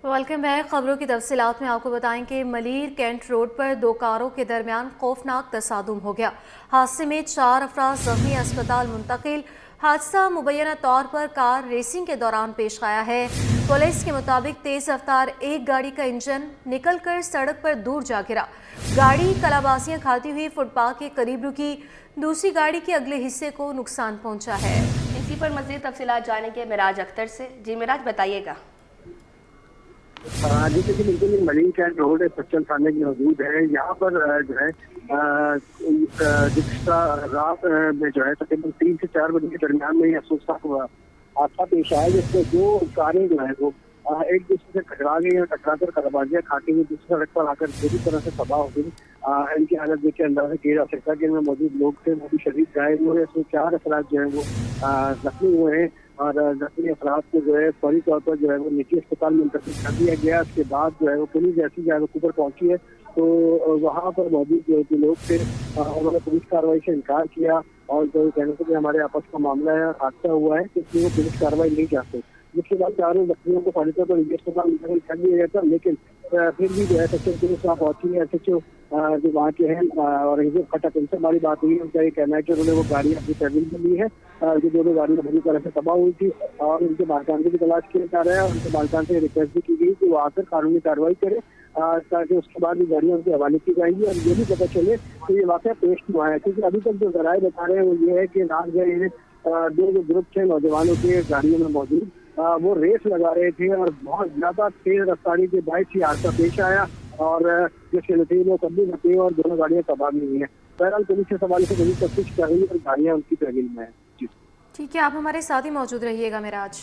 Welcome back. खबरों की तफसीलात में आपको बताएं कि मलीर कैंट रोड पर दो कारों के दरमियान खौफनाक तसादुम हो गया। हादसे में 4 अफराद जख्मी अस्पताल मुंतकिल। हादसा मुबैना तौर पर कार रेसिंग के दौरान पेश आया है। पुलिस के मुताबिक तेज रफ्तार एक गाड़ी का इंजन निकल कर सड़क पर दूर जा गिरा। गाड़ी कलाबाजियां खाती हुई फुटपाथ के करीब रुकी। दूसरी गाड़ी के अगले हिस्से को नुकसान पहुंचा है। इसी पर मज़ीद तफसीलात जानेंगे मिराज अख्तर से। जी मिराज, बताइएगा। जी देखिए, बिल्कुल मरीन कैंट रोड सच्चल थाने की हदूद है। यहाँ पर जो है जिसका रात में जो है तकरीबन 3 से 4 बजे के दरमियान में अफसोसनाक हादसा पेश आया, जिसमें दो कारें जो है वो एक दूसरे से टकरा गई और टकराकर कलाबाजियां खाती हुई दूसरी सड़क पर आकर पूरी तरह से तबाह हो गई। इनकी हालत देख के अंदाजा किया जा सकता है कि इनमें मौजूद लोग थे वो भी शदीद घायल हुए। इसमें 4 अफराद जो है वो जख्मी हुए हैं और जख्मी अफराद को जो है फौरी तौर पर जो है वो निजी अस्पताल में मुंतकिल कर दिया गया। उसके बाद जो है वो पुलिस जैसी जो है वो ऊपर पहुंची है तो वहाँ पर मौजूद जो लोग थे उन्होंने पुलिस कार्रवाई से इनकार किया और जो कहने से हमारे आपस का मामला है, हादसा हुआ है, तो इसलिए वो पुलिस कार्रवाई नहीं चाहते। जिसके बाद चारों जख्मियों को फौरी तौर पर निजी अस्पताल मुंतकिल कर दिया गया था, लेकिन फिर भी जो है सच्चल पुलिस वहाँ पहुंची है। SHO जो वहाँ के हैं और हिजब खटक, उनसे हमारी बात हुई है। उनका ये कहना है कि उन्होंने वो गाड़ी अपनी तहवील में ली है जो दोनों गाड़ियाँ बुरी तरह से तबाह हुई थी और उनके मालिकान की भी तलाश किया जा रहा है और उनके मालिकान से रिक्वेस्ट भी की गई कि वो आकर कानूनी कार्रवाई करे ताकि उसके बाद ये गाड़ियाँ उनके हवाले की जाएंगी और ये भी पता चले कि ये वाक़या पेश क्यों आया। क्योंकि अभी तक जो जराए बता रहे हैं वो ये है कि रात गए दो जो ग्रुप थे नौजवानों के गाड़ियों में मौजूद वो रेस लगा रहे थे और बहुत ज्यादा तेज रफ्तारी के बाइक ही हादसा पेश आया और जिसके नतीजे में तब्दील होती है और दोनों गाड़ियां तबाह भी हुई हैं। बहरहाल पुलिस के सवाल से कभी तफ्तीश कर रही है और गाड़ियां उनकी तहवील में है। ठीक है, आप हमारे साथ ही मौजूद रहिएगा मिराज।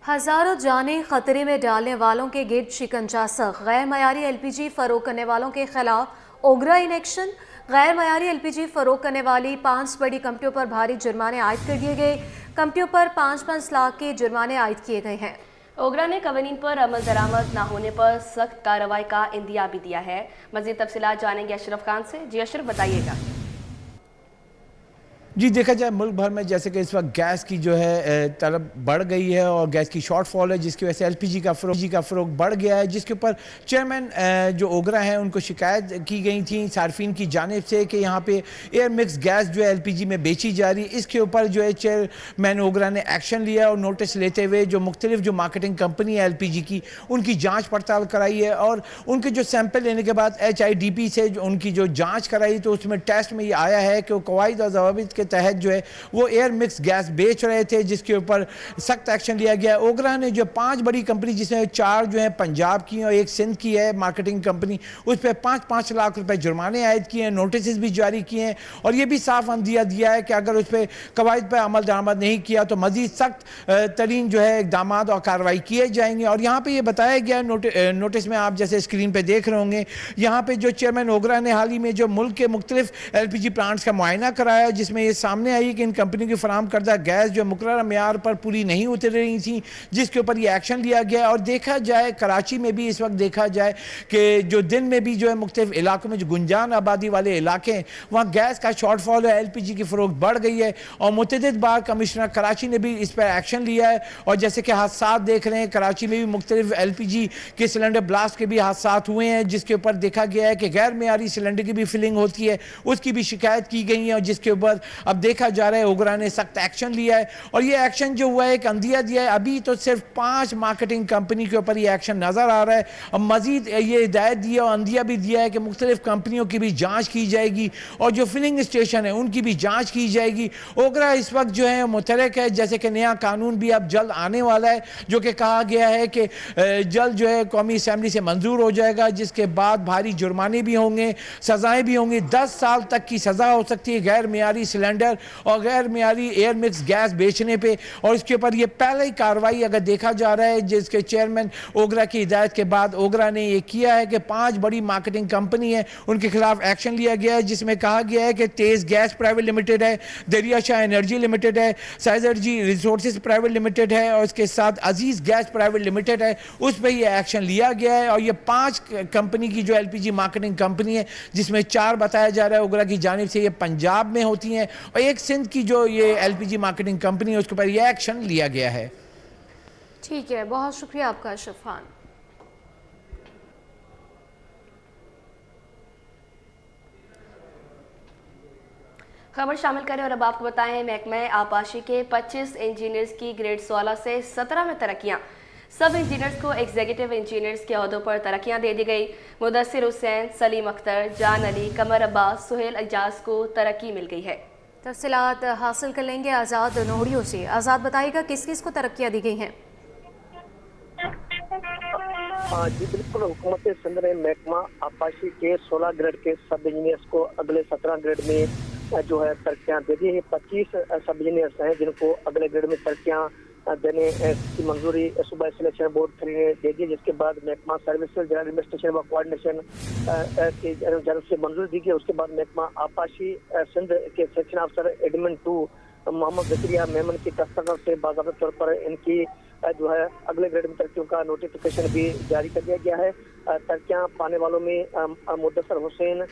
हजारों जानें खतरे में डालने वालों के गिर्द शिकंजा सख्त। गैर मयारी LPG फरोख्त करने वालों के खिलाफ ओगरा इन एक्शन। गैर मयारी LPG फरोख्त करने वाली 5 बड़ी कंपनियों पर भारी जुर्माने आयद कर दिए गए। कंपनियों पर 5-5 लाख के जुर्माने आयद किए गए हैं। ओगरा ने कवानीन पर अमल दरामद न होने पर सख्त कार्रवाई का इंदिया भी दिया है। मज़ीद तफसीलात जानेंगे अशरफ खान से। जी अशरफ, बताइएगा। जी, देखा जाए मुल्क भर में जैसे कि इस वक्त गैस की जो है तलब बढ़ गई है और गैस की शॉर्टफॉल है, जिसकी वजह से LPG का फ़रोग बढ़ गया है, जिसके ऊपर चेयरमैन जो ओगरा हैं उनको शिकायत की गई थी सार्फिन की जानिब से कि यहाँ पे एयर मिक्स गैस जो है LPG में बेची जा रही है। इसके ऊपर जो है चेयरमैन ओगरा ने एक्शन लिया और नोटिस लेते हुए जो मुख्तलिफ जो मार्केटिंग कंपनी है LPG की उनकी जाँच पड़ताल कराई है और उनके जो सैंपल लेने के बाद HIDP से उनकी जो जाँच कराई तो उसमें टेस्ट में ये आया है कि वो कवायद और ज़वाबित के तहत जो है वो एयर मिक्स गैस बेच रहे थे, जिसके ऊपर सख्त एक्शन लिया गया। ओगरा ने जो 5 बड़ी कंपनी, जिसमें 4 जो है पंजाब की और 1 सिंध की है मार्केटिंग कंपनी, उस पर 5-5 लाख रुपए जुर्माने आयद किए हैं, नोटिस भी जारी किए हैं और ये भी साफ अंदिया दिया है कि अगर उस पर कवायद पर अमल दरामद नहीं किया तो मजीद सख्त तरीन जो है इकदाम और कार्रवाई किए जाएंगे। और यहाँ पर यह बताया गया नोटिस में, आप जैसे स्क्रीन पर देख रहे होंगे, यहाँ पर जो चेयरमैन ओगरा ने हाल ही में जो मुल्क के मुख्तलिफ LPG प्लांट्स का मुआयना कराया, जिसमें ये सामने आई कि इन कंपनियों की फराम करदा गैस जो मुकर्रर मेयार पर पूरी नहीं उतर रही थी, जिसके ऊपर ये एक्शन लिया गया। और देखा जाए कराची में भी इस वक्त देखा जाए कि जो दिन में भी जो है मुख्तलिफ इलाकों में जो गुंजान आबादी वाले इलाके हैं वहाँ गैस का शॉर्टफॉल है, LPG की फ़रोख्त बढ़ गई है और मुतअद्दिद बार कमिश्नर कराची ने भी इस पर एक्शन लिया है। और जैसे कि हादसा देख रहे हैं, कराची में भी मुख्तलिफ LPG के सिलेंडर ब्लास्ट के भी हादसा हुए हैं, जिसके ऊपर देखा गया है कि गैर मेयारी सिलेंडर की भी फिलिंग होती है, उसकी भी शिकायत की गई है और जिसके ऊपर अब देखा जा रहा है ओगरा ने सख्त एक्शन लिया है। और ये एक्शन जो हुआ है एक अंदिया दिया है। अभी तो सिर्फ 5 मार्केटिंग कंपनी के ऊपर ये एक्शन नजर आ रहा है और मजीद ये हिदायत दी है और अंदिया भी दिया है कि मुख्तलिफ कंपनियों की भी जांच की जाएगी और जो फिलिंग स्टेशन है उनकी भी जांच की जाएगी। ओगरा इस वक्त जो है मुतरक है, जैसे कि नया कानून भी अब जल्द आने वाला है जो कि कहा गया है कि जल्द जो है कौमी असम्बली से मंजूर हो जाएगा, जिसके बाद भारी जुर्माने भी होंगे, सजाएं भी होंगी। 10 साल तक की सजा हो सकती है गैर मेयारी सिलेंडर और गैर मेयारी एयर मिक्स गैस बेचने पे। और इसके ऊपर ये पहले ही कार्रवाई अगर देखा जा रहा है, जिसके चेयरमैन ओगरा की हिदायत के बाद ओगरा ने ये किया है कि 5 बड़ी मार्केटिंग कंपनी है उनके खिलाफ एक्शन लिया गया है, जिसमें कहा गया है कि तेज गैस प्राइवेट लिमिटेड है, दरियाशाह एनर्जी लिमिटेड है, साइजरजी रिसोर्सेज प्राइवेट लिमिटेड है और इसके साथ अजीज गैस प्राइवेट लिमिटेड है, उस पर यह एक्शन लिया गया है। और ये 5 कंपनी की जो LPG मार्केटिंग कंपनी है, जिसमें 4 बताया जा रहा है ओगरा की जानिब से ये पंजाब में होती हैं और 1 सिंध की जो ये LPG मार्केटिंग कंपनी है उसके ऊपर यह एक्शन लिया गया है। ठीक है, बहुत शुक्रिया आपका अशरफ खान। खबर शामिल करें और अब आपको बताएं, महकमा आबाशी के 25 इंजीनियर्स की ग्रेड 16 से 17 में तरक्कियां। सब इंजीनियर्स को एग्जीक्यूटिव इंजीनियर्स के अहदों पर तरक्कियां दे दी गई। मुदस्सिर हुसैन, सलीम अख्तर, जान अली, कमर अब्बास, सुहेल एजाज को तरक्की मिल गई है। तफसीलात हासिल कर लेंगे आज़ाद नोहड़ियों से। आज़ाद बताइएगा किस किस को तरक्कियां दी गई हैं? जी बिल्कुल, हुकूमत सिंध ने महकमा आबाशी के 16 ग्रेड के सब इंजीनियर्स को अगले 17 ग्रेड में जो है तरक्कियां दे दी है। 25 सब इंजीनियर्स हैं जिनको अगले ग्रेड में तरक्कियां देने की मंजूरी सूबा सिलेक्शन बोर्ड 3 ने दे दी, जिसके बाद महकमा सर्विसेज जनरल एडमिनिस्ट्रेशन व कोऑर्डिनेशन की जानब से मंजूरी दी गई। उसके बाद महकमा आबाशी सिंध के सेक्शन अफसर एडमिन 2 मोहम्मद जकरिया मेमन की दस्तखत से बाज़ाब्ता तौर पर इनकी जो है अगले ग्रेड में तरक्कियों का नोटिफिकेशन भी जारी कर दिया गया है। तरक्कियां पाने वालों में मुदस्सिर हुसैन,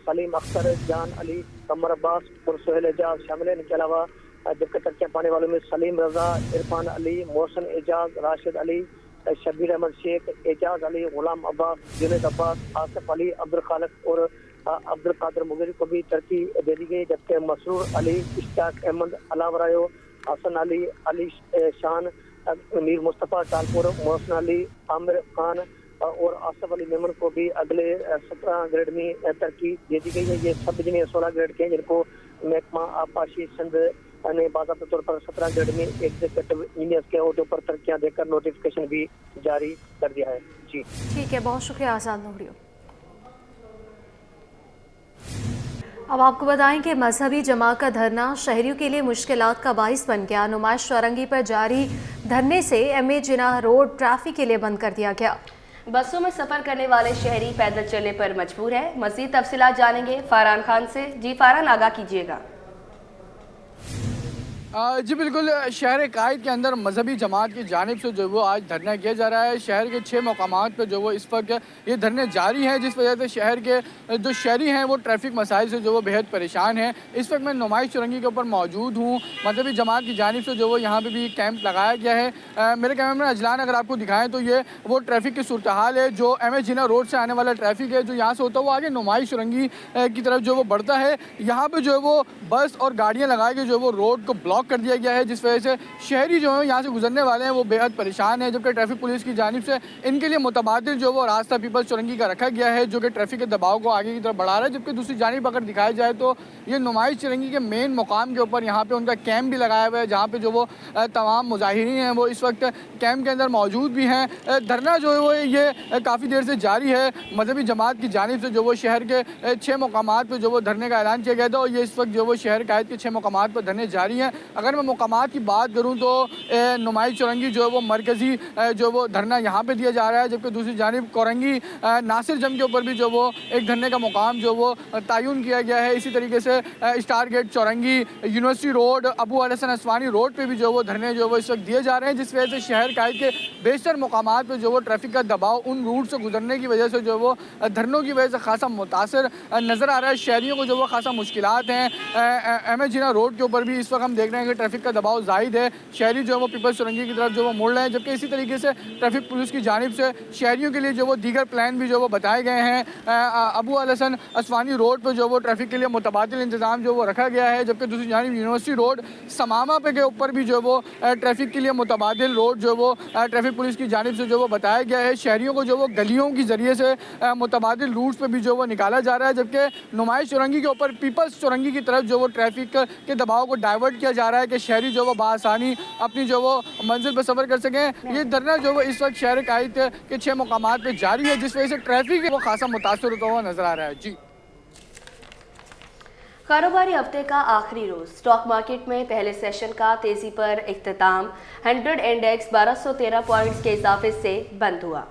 सलीम अख्तर, जान अली, कमर अब्बास और सुहेल एजाज शामिल है। इनके अलावा जबकि तरक्कियां पाने वालों में सलीम रजा, इरफान अली, मोहसन एजाज, राशिद अली, शबीर अहमद शेख, एजाज अली, गुलाम अब्बास, जुनैद अब्बास, आसिफ अली, अब्दुल खालिक और अब्दुल कादिर मुगेरी को भी तरक्की दे दी गई। जबकि मसरूर अली, इश्ताक अहमद, अलावरायो, हसन अली, अली शान, मीर मुस्तफ़ा टालपुर, मोहसन अली, आमिर खान और आसिफ अली मेमन को भी अगले 17 ग्रेड में तरक्की दे दी गई है। ये सब इंजीनियर 16 ग्रेड के हैं जिनको महकमा आबाशी सिंध ने बाज़ाब्ता तौर पर 17 ग्रेड में एग्जीक्यूटिव इंजीनियर्स के अहदों पर तरक्कियां देकर नोटिफिकेशन भी जारी कर दिया है। जी ठीक है, बहुत शुक्रिया आज़ाद नोहड़ियों। अब आपको बताएं कि मजहबी जमात का धरना शहरियों के लिए मुश्किलात का बाइस बन गया। नुमाइश चौरंगी पर जारी धरने से एमए जिनाह रोड ट्रैफिक के लिए बंद कर दिया गया। बसों में सफर करने वाले शहरी पैदल चलने पर मजबूर है। मज़ीद तफसीलात जानेंगे फारान खान से। जी फारान, आगाह कीजिएगा। जी बिल्कुल, शहर कायद के अंदर मजहबी जमात की जानिब से जो वो आज धरना किया जा रहा है। शहर के 6 मकामात पर जो वो इस वक्त ये धरने जारी हैं, जिस वजह से शहर के जो शहरी हैं वो ट्रैफिक मसाइल से जो वो बेहद परेशान हैं। इस वक्त मैं नुमाइश चौरंगी के ऊपर मौजूद हूँ। मजहबी जमात की जानिब से जो वो यहाँ पर भी कैंप लगाया गया है। मेरे कैमरा में अजलान अगर आपको दिखाएँ तो ये वो ट्रैफिक की सूरत हाल है। जो एम ए जिना रोड से आने वाला ट्रैफिक है, जो यहाँ से होता है वो आगे नुमाइश चौरंगी की तरफ जो वो बढ़ता है। यहाँ पर जो है वो बस और गाड़ियाँ लगा के जो वो रोड को ब्लॉक कर दिया गया है, जिस वजह से शहरी जो है यहाँ से गुजरने वाले हैं वो बेहद परेशान है। जबकि ट्रैफिक पुलिस की जानिब से इनके लिए मुतबादिल जो वो रास्ता पीपल्स चौरंगी का रखा गया है, जो कि ट्रैफिक के दबाव को आगे की तरफ बढ़ा रहा है। जबकि दूसरी जानिब अगर दिखाया जाए तो ये नुमाइश चौरंगी के मेन मुकाम के ऊपर यहाँ पे उनका कैंप भी लगाया हुआ है, जहाँ पे जो वो तमाम मुजाहिरीन हैं वो इस वक्त कैंप के अंदर मौजूद भी हैं। धरना जो है वो ये काफ़ी देर से जारी है। मजहबी जमात की जानिब से जो वो शहर के 6 मकामात पर जो वो धरने का ऐलान किया गया था और ये इस वक्त जो वो शहर कायद के 6 मकामात पर धरने जारी हैं। अगर मैं मकामात की बात करूं तो नुमाइश चौरंगी जो है वो मरकज़ी जो वो धरना यहाँ पे दिया जा रहा है। जबकि दूसरी जानिब कोरंगी नासिर जंग के ऊपर भी जो वो एक धरने का मुकाम जो वो तयन किया गया है। इसी तरीके से Star Gate Chaurangi, University Road, Abu Al Hasan Asvani Road पे भी जो वो धरने जो वो इस वक्त दिए जा रहे हैं, जिस वजह से शहर कायद के बेशतर मकामात पर जो वो ट्रैफिक का दबाव उन रूट से गुजरने की वजह से जो वो धरनों की वजह से खासा मुतासर नज़र आ रहा है। शहरियों को जो वो खासा मुश्किलात हैं। एम ए जिना रोड के ऊपर भी इस वक्त हम देख रहे हैं कि ट्रैफिक का दबाव जायद है। शहरी जो है वो पीपल्स चौरंगी की तरफ जो वो मुड़ रहे हैं। जबकि इसी तरीके से ट्रैफिक पुलिस की जानिब से शहरियों के लिए जो वो दीगर प्लान भी जो वो बताए गए हैं। अबू अल हसन असवानी रोड पर जो वो ट्रैफिक के लिए मुतबादिल इंतज़ाम जो वो रखा गया है। जबकि दूसरी जानिब यूनिवर्सिटी रोड समामा पे के ऊपर भी जो वो ट्रैफिक के लिए मुतबादिल रोड जो वो ट्रैफिक पुलिस की जानिब से जो वो बताया गया है। शहरियों को जो वो गलियों के ज़रिए से मुतबादिल रूट्स पर भी जो वो निकाला जा रहा है। जबकि नुमाइश चौरंगी के ऊपर पीपल्स चौरंगी की तरफ जो वो ट्रैफिक के दबाव को डाइवर्ट किया जा रहा है कि शहरी जो वो बासानी अपनी जो वो मंजिल पर सफ़र कर सकें। ये धरना जो वो इस वक्त शहर कायद के 6 मकामात पर जारी है, जिस वजह से ट्रैफिक वो खासा मुतासर होता हुआ नजर आ रहा है। जी, कारोबारी हफ्ते का आखिरी रोज स्टॉक मार्केट में पहले सेशन का तेजी पर इख्तिताम। 100 इंडेक्स 1213 पॉइंट्स के इजाफे से बंद हुआ।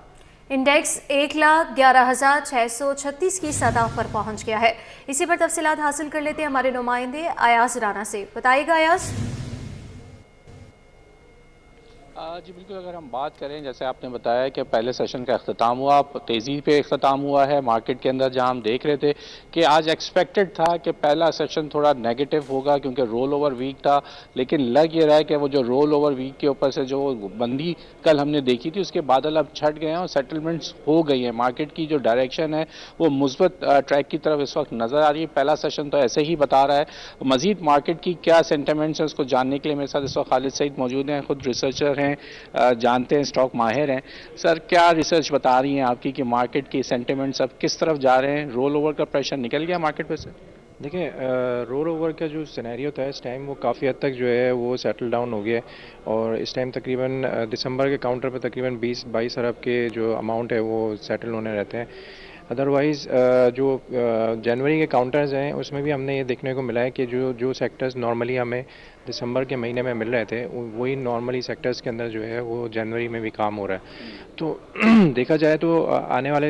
इंडेक्स 1,11,636 की सतह पर पहुंच गया है। इसी पर तफसीलात हासिल कर लेते हैं हमारे नुमाइंदे अयाज राना से। बताइएगा अयाज। जी बिल्कुल, अगर हम बात करें जैसे आपने बताया कि पहले सेशन का अख्ताम हुआ, तेज़ी पे अख्ताम हुआ है मार्केट के अंदर, जहां हम देख रहे थे कि आज एक्सपेक्टेड था कि पहला सेशन थोड़ा नेगेटिव होगा क्योंकि रोल ओवर वीक था, लेकिन लग ये रहा है कि वो जो रोल ओवर वीक के ऊपर से जो मंदी कल हमने देखी थी उसके बादल अब छट गए हैं और सेटलमेंट्स हो गई हैं। मार्केट की जो डायरेक्शन है वो मुस्बत ट्रैक की तरफ इस वक्त नज़र आ रही है। पहला सेशन तो ऐसे ही बता रहा है। मजीद मार्केट की क्या सेंटिमेंट्स है उसको जानने के लिए मेरे साथ इस वक्त खालिद सईद मौजूद हैं, खुद रिसर्चर हैं, जानते हैं, स्टॉक माहिर हैं। सर, क्या रिसर्च बता रही हैं आपकी कि मार्केट की सेंटिमेंट्स अब किस तरफ जा रहे हैं? रोल ओवर का प्रेशर निकल गया मार्केट पे से? देखिए, रोल ओवर का जो सिनेरियो था इस टाइम वो काफ़ी हद तक जो है वो सेटल डाउन हो गया है और इस टाइम तकरीबन दिसंबर के काउंटर पे तकरीबन 20-22 अरब के जो अमाउंट है वो सेटल होने रहते हैं। अदरवाइज़ जो जनवरी के काउंटर्स हैं उसमें भी हमने ये देखने को मिला है कि जो जो सेक्टर्स नॉर्मली हमें दिसंबर के महीने में मिल रहे थे वही नॉर्मली सेक्टर्स के अंदर जो है वो जनवरी में भी काम हो रहा है। तो देखा जाए तो आने वाले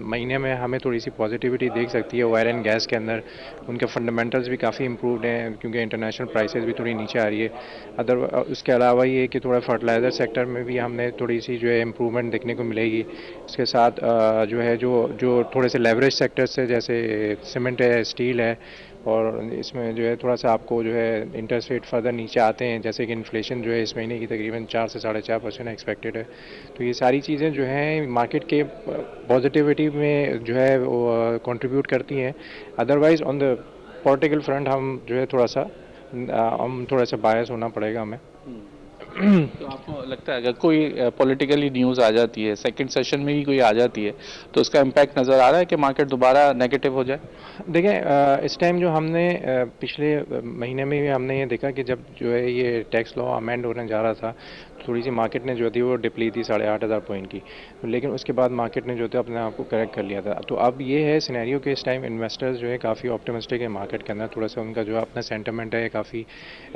महीने में हमें थोड़ी सी पॉजिटिविटी देख सकती है ऑयल एंड गैस के अंदर। उनके फंडामेंटल्स भी काफ़ी इम्प्रूवड हैं क्योंकि इंटरनेशनल प्राइसेस भी थोड़ी नीचे आ रही है। उसके अलावा ये कि थोड़ा फर्टिलाइज़र सेक्टर में भी हमने थोड़ी सी जो है इम्प्रूवमेंट देखने को मिलेगी। इसके साथ जो है जो थोड़े से लेवरेज सेक्टर्स से जैसे सीमेंट है, स्टील है, और इसमें जो है थोड़ा सा आपको जो है इंटरेस्ट रेट फर्दर नीचे आते हैं, जैसे कि इन्फ्लेशन जो है इस महीने की तकरीबन 4 से 4.5% एक्सपेक्टेड है। तो ये सारी चीज़ें जो हैं मार्केट के पॉजिटिविटी में जो है वो कंट्रीब्यूट करती हैं। Otherwise on the political front हम जो है हम थोड़ा सा बायस होना पड़ेगा हमें। तो आपको लगता है अगर कोई पॉलिटिकली न्यूज़ आ जाती है, सेकंड सेशन में ही कोई आ जाती है, तो उसका इम्पैक्ट नज़र आ रहा है कि मार्केट दोबारा नेगेटिव हो जाए? देखें, इस टाइम जो हमने पिछले महीने में भी हमने ये देखा कि जब जो है ये टैक्स लॉ अमेंड होने जा रहा था थोड़ी सी मार्केट ने जो थी वो डिप ली थी 8,500 पॉइंट की, लेकिन उसके बाद मार्केट ने जो था अपने आप को करेक्ट कर लिया था। तो अब ये है सिनेरियो कि इस टाइम इन्वेस्टर्स जो है काफ़ी ऑप्टिमिस्टिक है मार्केट के अंदर, थोड़ा सा उनका जो अपना सेंटिमेंट है काफ़ी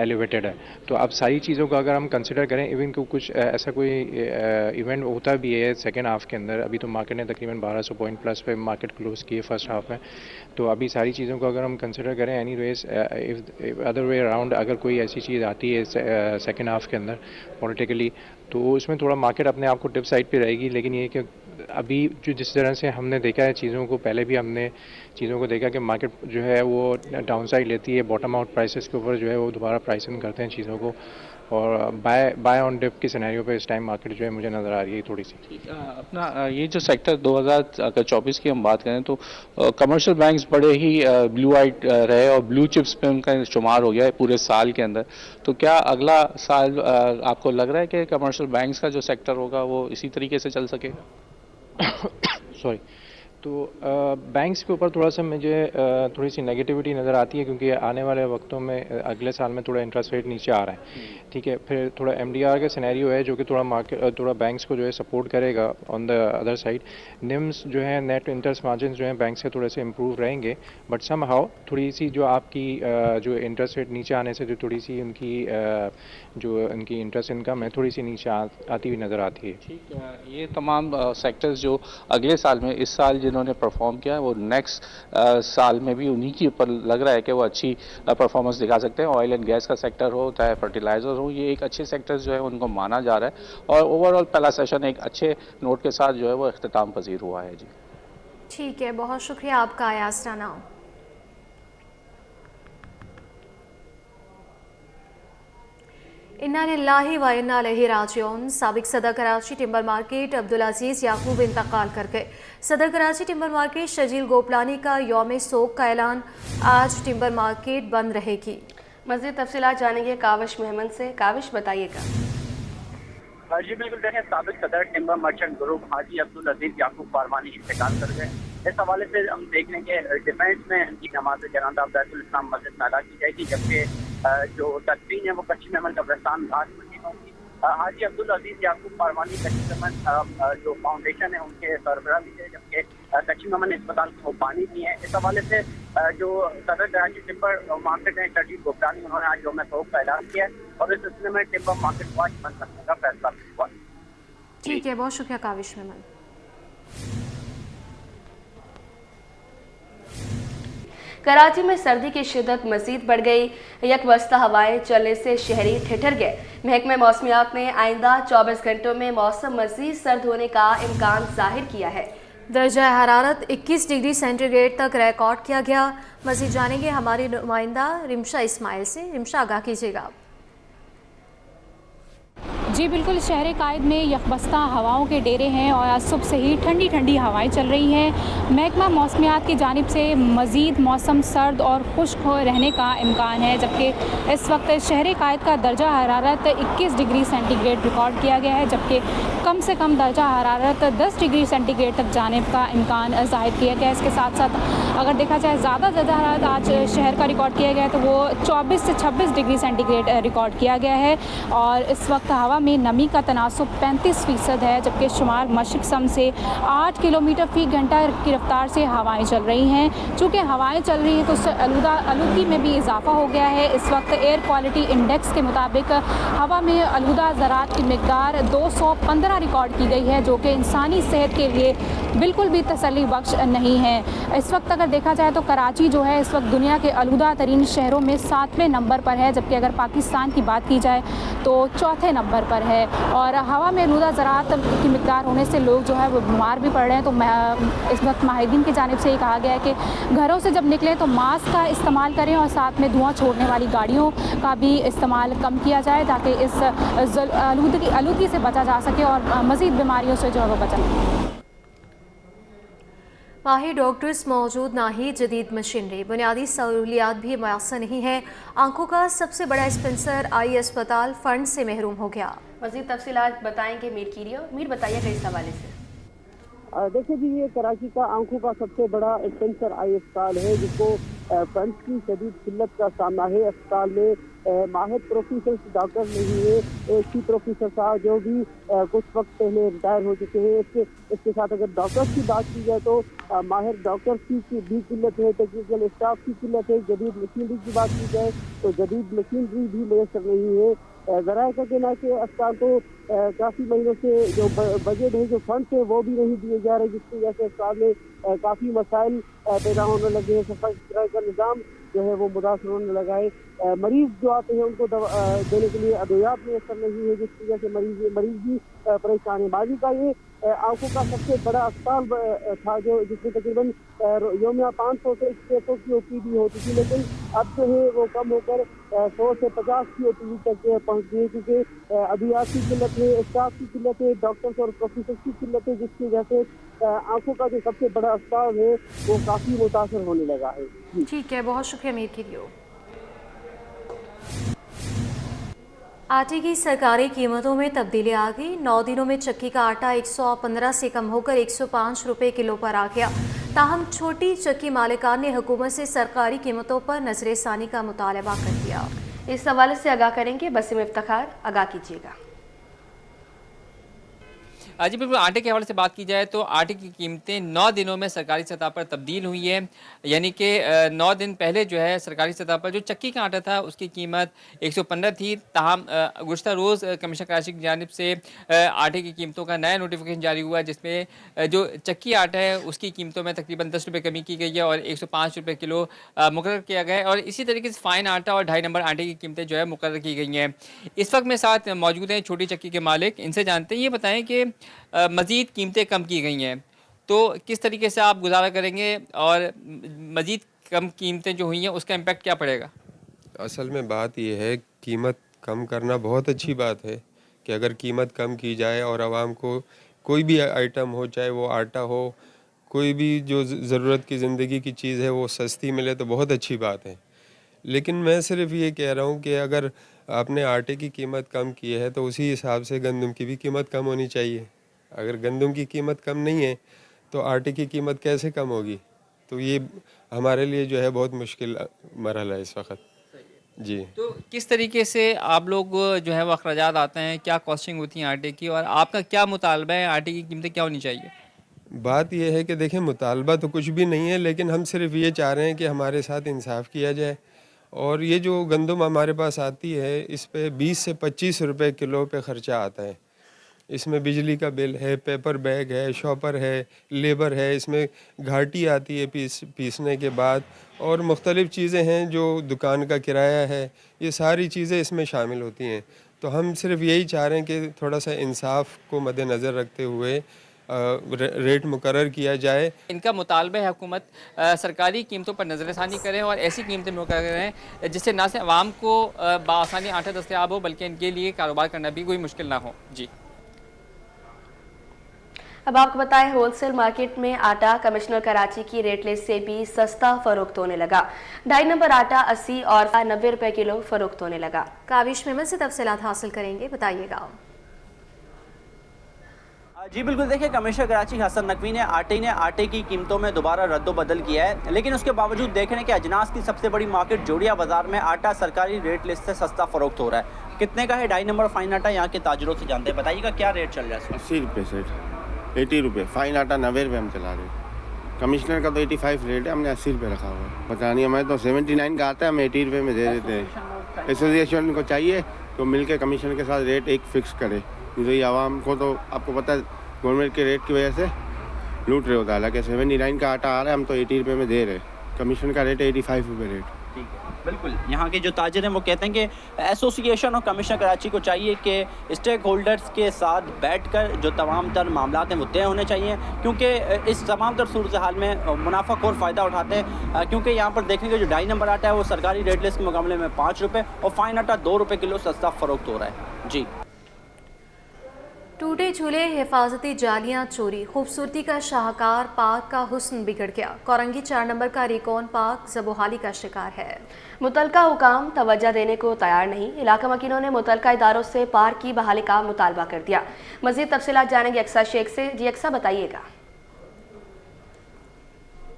एलिवेटेड है। तो अब सारी चीज़ों को अगर हम कंसिडर करें, इवन को कुछ ऐसा कोई इवेंट होता भी है सेकेंड हाफ के अंदर, अभी तो मार्केट ने तकरीबन 1200 पॉइंट प्लस पे मार्केट क्लोज की है फर्स्ट हाफ में, तो अभी सारी चीज़ों को अगर हम कंसिडर करें any ways other way around अगर कोई ऐसी चीज़ आती है सेकेंड हाफ के अंदर पॉलिटिकली, तो उसमें थोड़ा मार्केट अपने आप को टिप साइड पे रहेगी। लेकिन ये कि अभी जो जिस तरह से हमने देखा है चीज़ों को, पहले भी हमने चीज़ों को देखा कि मार्केट जो है वो डाउन साइड लेती है, बॉटम आउट प्राइसेस के ऊपर जो है वो दोबारा प्राइसिंग करते हैं चीज़ों को, और बाय ऑन डिप की सिनेरियो पे इस टाइम मार्केट जो है मुझे नज़र आ रही है थोड़ी सी। अपना ये जो सेक्टर 2024 की हम बात करें तो कमर्शियल बैंक्स बड़े ही ब्लू आइट रहे और ब्लू चिप्स पे उनका शुमार हो गया है पूरे साल के अंदर। तो क्या अगला साल आपको लग रहा है कि कमर्शियल बैंक्स का जो सेक्टर होगा वो इसी तरीके से चल सकेगा? सॉरी। तो बैंक्स के ऊपर थोड़ा सा मुझे थोड़ी सी नेगेटिविटी नज़र आती है क्योंकि आने वाले वक्तों में अगले साल में थोड़ा इंटरेस्ट रेट नीचे आ रहा है, ठीक है। फिर थोड़ा एमडीआर का सिनेरियो है जो कि थोड़ा बैंक्स को जो है सपोर्ट करेगा। On the other side NIMS जो है नेट इंटरेस्ट मार्जिन जो है बैंक से थोड़े से इम्प्रूव रहेंगे, बट सम हाउ थोड़ी सी जो आपकी जो इंटरेस्ट रेट नीचे आने से जो थोड़ी सी उनकी जो उनकी इंटरेस्ट इनकम है थोड़ी सी नीचे आती हुई नज़र आती है। ठीक है, ये तमाम सेक्टर्स जो अगले साल में इस साल जिन्होंने परफॉर्म किया है वो नेक्स्ट साल में भी उन्हीं के ऊपर लग रहा है कि वो अच्छी परफॉर्मेंस दिखा सकते हैं। ऑयल एंड गैस का सेक्टर हो चाहे फर्टिलाइजर हो, ये एक अच्छे सेक्टर्स जो है उनको माना जा रहा है और ओवरऑल पहला सेशन एक अच्छे नोट के साथ जो है वो इख्तिताम पजीर हुआ है। जी ठीक है, बहुत शुक्रिया आपका अयाज राना। इन्ना लिल्लाहि व इन्ना इलैहि राजिऊन। साबिक सदर कराची टिम्बर मार्केट अब्दुल अजीज़ याकूब इंतकाल कर गए। सदर कराची टिम्बर मार्केट शजील गोपलानी का यौम सोग का ऐलान। आज टिम्बर मार्केट बंद रहेगी। मज़ीद तफसीलात जानेंगे काविश मेहमन से। काविश, बताइएगा। जी बिल्कुल, देखें, साबिक सदर timber merchant group Haji Abdul अजीज याकूब फारमानी इंतकाल कर गए। इस हवाले से हम देख लें कि डिफेंस में उनकी नमाज जनाजा बैतुल इस्लाम मस्जिद में अदा की जाएगी, जबकि जो तदफीन है वो कच्ची मेमन कब्रिस्तान घाट मस्जिद होगी। हाजी अब्दुल अजीज याकूब फारमानी कच्ची मेमन जो फाउंडेशन है उनके सरबराह भी है, जबकि कच्ची मेमन अस्पताल को पानी भी है। इस हवाले से जो सदर कराची टिम्बर मार्केट है शजील गोपलानी, उन्होंने आज यौम सोग का ऐलान किया और इस सिलसिले में टिम्बर मार्केट को आज बंद करने का फैसला हुआ। ठीक है, बहुत शुक्रिया काविश मेहमन। कराची में सर्दी की शिद्दत मजीद बढ़ गई। यकबस्ता हवाएं चलने से शहरी ठिठुर गए। महकमा मौसमियात ने आइंदा 24 घंटों में मौसम मजीद सर्द होने का इम्कान जाहिर किया है। दर्जा हरारत 21 डिग्री सेंटीग्रेड तक रिकॉर्ड किया गया। मजीद जानेंगे हमारी नुमाइंदा रिमशा इस्माइल से। रिमशा, आगाह कीजिएगा। जी बिल्कुल, शहर कायद में यकबस्ता हवाओं के डेरे हैं और आज सुबह से ही ठंडी ठंडी हवाएं चल रही हैं। महकमा मौसमियात की जानिब से मज़ीद मौसम सर्द और खुश्क रहने का इम्कान है, जबकि इस वक्त शहर कायद का दर्जा हरारत 21 डिग्री सेंटीग्रेड रिकॉर्ड किया गया है, जबकि कम से कम दर्जा हरारत 10 डिग्री सेंटीग्रेड तक जाने का इम्कान ज़ाहिर किया गया है। इसके साथ साथ अगर देखा जाए ज़्यादा दर्जा हरारत आज शहर का रिकॉर्ड किया गया है तो वो 24 से 26 डिग्री सेंटीग्रेड रिकॉर्ड किया गया है। और इस वक्त हवा में नमी का तनासुब 35% है, जबकि शुमार मशरिक़ सम से 8 किलोमीटर फ़ी घंटा की रफ्तार से हवाएं चल रही हैं। चूँकि हवाएं चल रही हैं तो उससे आलूदगी में भी इजाफा हो गया है। इस वक्त एयर क्वालिटी इंडेक्स के मुताबिक हवा में आलूदा ज़रात की मिकदार 215 रिकॉर्ड की गई है, जो कि इंसानी सेहत के लिए बिल्कुल भी तसल्ली बख्श नहीं है। इस वक्त अगर देखा जाए तो कराची जो है इस वक्त दुनिया के आलूदा तरीन शहरों में 7वें नंबर पर है, जबकि अगर पाकिस्तान की बात की जाए तो 4थे नंबर पर है। और हवा में आलूदा ज़रात की मिकदार होने से लोग जो है वो बीमार भी पड़ रहे हैं। तो इस वक्त माहिरीन की जानिब से ये कहा गया है कि घरों से जब निकलें तो मास्क का इस्तेमाल करें और साथ में धुआं छोड़ने वाली गाड़ियों का भी इस्तेमाल कम किया जाए, ताकि इस आलूदगी से बचा जा सके और मज़ीद बीमारियों से जो है वो बचा। माहिर डॉक्टर्स मौजूद, ना ही जदीद मशीनरी, बुनियादी सहूलियात भी मुयस्सर नहीं है। आंखों का सबसे बड़ा स्पेंसर आई अस्पताल फंड से महरूम हो गया। मज़ीद तफसीलात बताएंगे मीर कीरियो। मीर, बताइएगा इस हवाले से। देखिए जी, ये कराची का आंखों का सबसे बड़ा स्पेंसर आई अस्पताल है, जिसको फंड की शदीद किल्लत का सामना है। अस्पताल में माहिर प्रोफेसर डॉक्टर नहीं है। एक ही प्रोफेसर साहब जो भी कुछ वक्त पहले रिटायर हो चुके हैं। इसके साथ अगर डॉक्टर्स की बात की जाए तो माहिर डॉक्टर्स की भी किल्लत है, टेक्निकल स्टाफ की किल्लत है। जदीद मशीनरी की बात की जाए तो जदीद मशीनरी भी मैसर नहीं है। ज़रा का कहना है कि अस्पताल को काफ़ी महीनों से जो बजट है, जो फंड है, वो भी नहीं दिए जा रहे, जिसकी वजह से अस्पताल में काफ़ी मसाइल पैदा होने लगे हैं। सफाई सुथराई का निज़ाम जो है वो मुतासर होने लगा है। मरीज जो आते हैं उनको देने के लिए अद्वियात मैसर नहीं है, जिसकी वजह से मरीज भी परेशान है। माजी का ये आंखों का सबसे बड़ा अस्पताल था जिसमें तकरीबन योमिया 500 से 600 की OPD होती थी, लेकिन अब जो है वो कम होकर 100 से 50 की OPD तक पहुँच गई है, क्योंकि अद्वियात की किल्लत है, स्टाफ की किल्लत है, डॉक्टर्स और प्रोफेसर की किल्लत है, जिसकी वजह से आंखों का जो सबसे बड़ा अस्पताल है वो काफ़ी मुतासर होने लगा है। ठीक है, बहुत शुक्रिया मीर कीरियो। आटे की सरकारी कीमतों में तब्दीली आ गई। 9 दिनों में चक्की का आटा 115 से कम होकर 105 रुपये किलो पर आ गया। ताहम छोटी चक्की मालिकान ने हुकूमत से सरकारी कीमतों पर नजरसानी का मुतालबा कर दिया। इस हवाले से आगाह करेंगे बसीम इफ्तिखार। आगाह कीजिएगा। जी बिल्कुल, आटे के हवाले से बात की जाए तो आटे की कीमतें 9 दिनों में सरकारी सतह पर तब्दील हुई है। यानी कि 9 दिन पहले जो है सरकारी सतह पर जो चक्की का आटा था उसकी कीमत 115 थी। ताहम गुज़श्ता रोज़ कमीशन कराची की जानिब से आटे की कीमतों का नया नोटिफिकेशन जारी हुआ है, जिसमें जो चक्की आटा है उसकी कीमतों में तकरीबन 10 रुपये कमी की गई है और 105 रुपये किलो मुकर्रर किया गया है। और इसी तरीके से फ़ाइन आटा और 2.5 नंबर आटे की कीमतें जो है मुकर्रर की गई हैं। इस वक्त मेरे साथ मौजूद हैं छोटी चक्की के मालिक, इनसे जानते हैं, ये बताएँ कि मज़ीद कीमतें कम की गई हैं तो किस तरीके से आप गुजारा करेंगे और मज़ीद कम कीमतें जो हुई हैं उसका इम्पेक्ट क्या पड़ेगा? असल में बात यह है, कीमत कम करना बहुत अच्छी बात है कि अगर कीमत कम की जाए और आवाम को कोई भी आइटम हो, चाहे वो आटा हो, कोई भी जो ज़रूरत की ज़िंदगी की चीज़ है वो सस्ती मिले तो बहुत अच्छी बात है। लेकिन मैं सिर्फ ये कह रहा हूँ कि अगर आपने आटे की कीमत कम की है तो उसी हिसाब से गंदम की भी कीमत कम होनी चाहिए। अगर गंदम की कीमत कम नहीं है तो आटे की कीमत कैसे कम होगी? तो ये हमारे लिए जो है बहुत मुश्किल मरहला है इस वक्त। जी, तो किस तरीके से आप लोग जो है वो अखराजात आते हैं, क्या कॉस्टिंग होती है आटे की और आपका क्या मुतालबा है, आटे की कीमतें क्या होनी चाहिए? बात यह है कि देखें, मुतालबा तो कुछ भी नहीं है, लेकिन हम सिर्फ ये चाह रहे हैं कि हमारे साथ इंसाफ किया जाए। और ये जो गंदम हमारे पास आती है इस पे 20 से 25 रुपए किलो पे ख़र्चा आता है। इसमें बिजली का बिल है, पेपर बैग है, शॉपर है, लेबर है, इसमें घाटी आती है पीसने के बाद, और मुख्तलिफ़ चीज़ें हैं जो दुकान का किराया है, ये सारी चीज़ें इसमें शामिल होती हैं। तो हम सिर्फ यही चाह रहे हैं कि थोड़ा सा इंसाफ को मद्देनज़र रखते हुए रेट मुकर्रर किया जाए। इनका मुतालबा है हुकूमत सरकारी कीमतों पर नज़रसानी करें और ऐसी कीमतें मुकर्रर करें जिससे ना सिर्फ आवाम को बआसानी आटा दस्तयाब हो बल्कि इनके लिए कारोबार करना भी कोई मुश्किल ना हो। जी, अब आपको बताएं, होलसेल मार्केट में आटा कमिश्नर कराची की रेट लिस्ट से भी सस्ता फरोख्त होने लगा। 2.5 नंबर आटा 80 और 90 रुपए किलो फरोख्त होने लगा। काविश मेमन से तफसीलात हासिल करेंगे, बताइएगा। जी बिल्कुल, देखिए कमिश्नर कराची हसन नकवी ने आटे की कीमतों में दोबारा रद्दोबदल किया है, लेकिन उसके बावजूद देख रहे हैं कि अजनास की सबसे बड़ी मार्केट जोड़िया बाजार में आटा सरकारी रेट लिस्ट से सस्ता फरोख्त हो रहा है। कितने का है 2.5 नंबर फाइन आटा, यहाँ के ताजरों से जानते हैं। बताइएगा क्या रेट चल रहा है? 80 रुपये सेट, 80 रुपये। फाइन आटा 90 रुपये हम चला रहे हैं। कमिश्नर का तो 85 रेट है, हमने 80 रुपये रखा हुआ है। पता नहीं, हमें तो 79 का आता है, हम 80 रुपये में दे देते हैं। एसोसिएशन को चाहिए तो मिलकर कमिश्नर के साथ रेट एक फिक्स करे, नहीं तो आवाम को तो आपको पता है गवर्नमेंट के रेट की वजह से लूट रहे होता है। हालांकि 79 का आटा आ रहा है, हम तो 80 रुपये में दे रहे हैं। कमीशन का रेट 85 रुपये रेट। ठीक है, बिल्कुल। यहाँ के जो ताजर हैं वो कहते हैं कि एसोसिएशन और कमिश्नर कराची को चाहिए कि स्टेक होल्डर्स के साथ बैठकर जो तमाम तर मामला हैं वो तय होने चाहिए, क्योंकि इस तमाम तर सूरत हाल में मुनाफाखोर फ़ायदा उठाते हैं। क्योंकि यहाँ पर देखने के जो 2.5 नंबर आटा है वो सरकारी रेट लिस्ट के मुकाबले में 5 रुपये और फाइन आटा 2 रुपये किलो सस्ता फ़रोख्त हो रहा है। जी, टूटे झूले, हिफाजती जालियां चोरी, खूबसूरती का शाहकार पार्क का हुस्न बिगड़ गया। कोरंगी 4 नंबर का रिकॉन पार्क ज़बोहाली का शिकार है। मुतलका हुकाम तवज्जो देने को तैयार नहीं। इलाका वकीलों ने मुतलका इदारों से पार्क की बहाली का मुतालबा कर दिया। मज़ीद तफसीलात जानेंगे अक्सा शेख से। जी अक्सा, बताइएगा।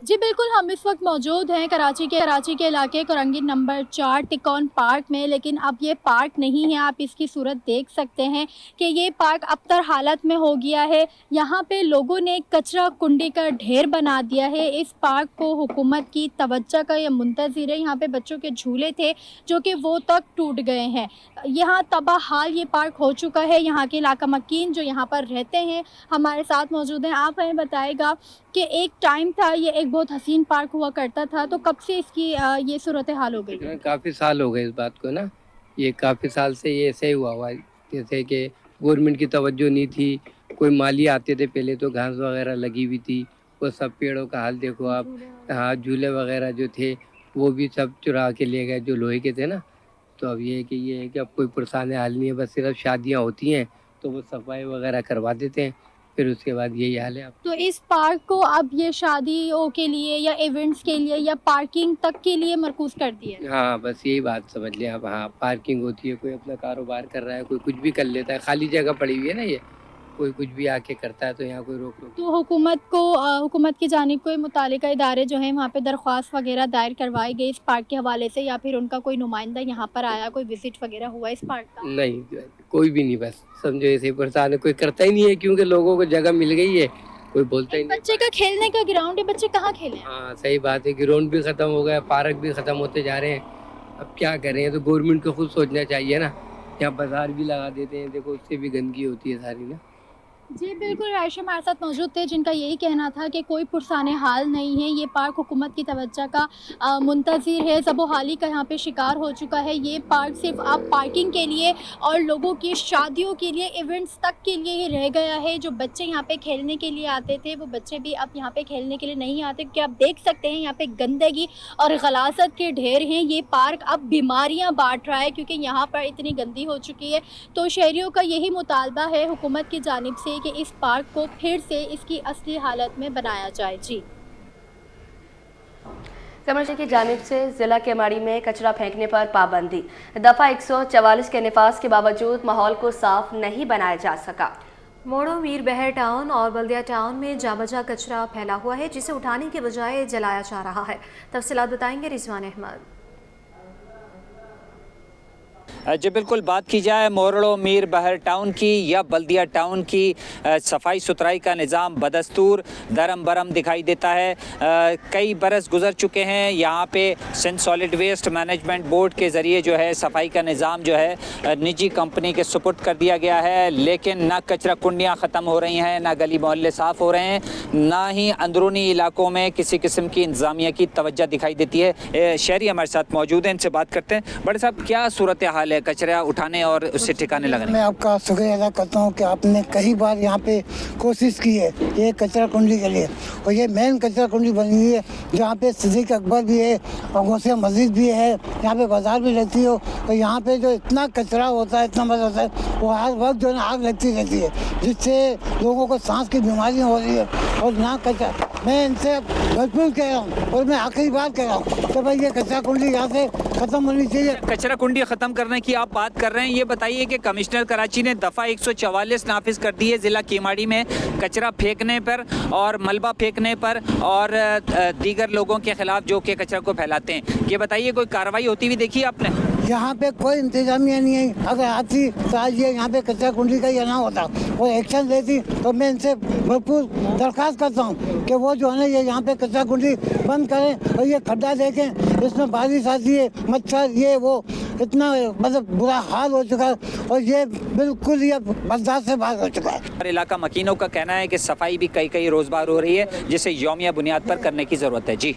जी बिल्कुल, हम इस वक्त मौजूद हैं कराची के इलाके कोरंगी नंबर 4 टिकॉन पार्क में, लेकिन अब ये पार्क नहीं है। आप इसकी सूरत देख सकते हैं कि ये पार्क अबतर हालत में हो गया है। यहाँ पे लोगों ने कचरा कुंडी का ढेर बना दिया है। इस पार्क को हुकूमत की तवज्जो का ये मुंतज़िर है। यहाँ पे बच्चों के झूले थे जो कि वो तक टूट गए हैं। यहाँ तबाह हाल ये पार्क हो चुका है। यहाँ के इलाका मकीन जो यहाँ पर रहते हैं हमारे साथ मौजूद हैं। आप हमें बताएगा कि एक टाइम था, ये एक बहुत हसीन पार्क हुआ करता था, तो कब से इसकी ये सूरत हाल हो गई? काफ़ी साल हो गए इस बात को ना। ये काफ़ी साल से ये ऐसे ही हुआ है, जैसे कि गवर्नमेंट की तवज्जो नहीं थी। कोई माली आते थे पहले तो घास वगैरह लगी हुई थी, वो सब पेड़ों का हाल देखो आप। हाँ, झूले वगैरह जो थे वो भी सब चुरा के ले गए जो लोहे के थे ना। तो अब ये है कि अब कोई पुरसान हाल नहीं है, बस सिर्फ शादियाँ होती हैं तो वो सफाई वगैरह करवा देते हैं, फिर उसके बाद यही हाल है। तो इस पार्क को अब ये शादियों के लिए या इवेंट्स के लिए या पार्किंग तक के लिए मरकूज कर दिया? हाँ, बस यही बात समझ लें आप। हाँ, पार्किंग होती है, कोई अपना कारोबार कर रहा है, कोई कुछ भी कर लेता है। खाली जगह पड़ी हुई है ना, ये कोई कुछ भी आके करता है तो यहाँ कोई रोक तो हुकूमत की जानिब कोई मुतालिका इदारे जो हैं वहाँ पे दरख्वास्त वगैरह दायर करवाई गई इस पार्क के हवाले से, या फिर उनका कोई नुमाइंदा यहाँ पर आया, कोई विजिट वगैरह हुआ इस पार्क का? नहीं, कोई भी नहीं। बस समझो ऐसे परेशान है, कोई करता ही नहीं है क्योंकि लोगों को जगह मिल गई है, कोई बोलता ही नहीं। बच्चे का खेलने का ग्राउंड है, बच्चे कहाँ खेले? हाँ सही बात है, ग्राउंड भी खत्म हो गया, पार्क भी खत्म होते जा रहे हैं। अब क्या करें, तो गवर्नमेंट को खुद सोचना चाहिए ना। यहाँ बाजार भी लगा देते हैं, देखो उससे भी गंदगी होती है सारी ना। जी बिल्कुल, रायशा हमारे साथ मौजूद थे जिनका यही कहना था कि कोई पुरसाने हाल नहीं है। ये पार्क हुकूमत की तवज्जो का मुंतज़िर है, ज़बोहाली का यहाँ पे शिकार हो चुका है। ये पार्क सिर्फ अब पार्किंग के लिए और लोगों की शादियों के लिए, इवेंट्स तक के लिए ही रह गया है। जो बच्चे यहाँ पे खेलने के लिए आते थे वो बच्चे भी अब यहाँ पे खेलने के लिए नहीं आते, क्योंकि आप देख सकते हैं यहाँ पे गंदगी और गलासत के ढेर हैं। ये पार्क अब बीमारियाँ बांट रहा है क्योंकि यहाँ पर इतनी गंदी हो चुकी है। तो शहरियों का यही मुतालबा है हुकूमत की जानिब से कि इस पार्क को फिर से इसकी असली हालत में बनाया जाए। जी, कमिश्नर की जानिब से जिला केमाड़ी में कचरा फेंकने पर पाबंदी। दफ़ा 144 के निफाज के बावजूद माहौल को साफ नहीं बनाया जा सका। मोड़ो मीर बहर टाउन और बल्दिया टाउन में जाबजा कचरा फैला हुआ है जिसे उठाने के बजाय जलाया जा रहा है। तफसीलात बताएंगे रिजवान अहमद। जी बिल्कुल, बात की जाए मोरड़ो मीर बहर टाउन की या बल्दिया टाउन की, सफाई सुथराई का निज़ाम बदस्तूर दरम बरम दिखाई देता है। कई बरस गुजर चुके हैं, यहाँ पे Sindh solid waste management board के ज़रिए जो है सफाई का निज़ाम जो है निजी कंपनी के सुपुर्द कर दिया गया है, लेकिन ना कचरा कुंडियाँ ख़त्म हो रही हैं, ना गली मोहल्ले साफ़ हो रहे हैं, ना ही अंदरूनी इलाकों में किसी किस्म की इंतज़ामिया की तवज्जो दिखाई देती है। शहरी हमारे साथ मौजूद हैं, इनसे बात करते हैं। बड़े साहब, क्या सूरत हाल है कचरा उठाने और उससे ठिकाने लगाने? मैं आपका शुक्रिया अदा करता हूँ कि आपने कई बार यहाँ पे कोशिश की है ये कचरा कुंडी के लिए, और ये मेन कचरा कुंडी बनी हुई है जहाँ पे सिद्दीक अकबर भी है और गौसिया मस्जिद भी है, यहाँ पे बाजार भी लगती हो, और यहाँ पे जो इतना कचरा होता है, इतना मजा होता है, वो हर वक्त जो है आग लगती रहती है, जिससे लोगों को सांस की बीमारियाँ हो रही है। और ना कचरा, मैं इनसे भरपूर कह रहा हूँ और मैं आखिरी बार कह रहा हूँ कि भाई ये कचरा कुंडी यहाँ से ख़त्म होनी चाहिए। कचरा कुंडी ख़त्म करने की आप बात कर रहे हैं, ये बताइए कि कमिश्नर कराची ने दफ़ा 144 नाफिज कर दी है ज़िला केमाड़ी में कचरा फेंकने पर और मलबा फेंकने पर और दीगर लोगों के खिलाफ जो कि कचरा को फैलाते हैं। ये बताइए, कोई कार्रवाई होती हुई देखी आपने? यहाँ पे कोई इंतजामिया नहीं है। अगर आती तो आज ये यहाँ पे कचरा कुंडी का ये ना होता और एक्शन लेती, तो मैं इनसे भरपूर दरख्वास्त करता हूँ कि वो जो है ना ये यहाँ पे कचरा कुंडी बंद करें और ये खड्डा देखें, इसमें बारिश आती है, मच्छर ये वो, इतना मतलब बुरा हाल हो चुका है और ये बिल्कुल ये बर्दाश्त से बाहर हो चुका है। इलाका मकीनों का कहना है कि सफाई भी कई रोज़ बार हो रही है, जिसे यौमिया बुनियाद पर करने की ज़रूरत है। जी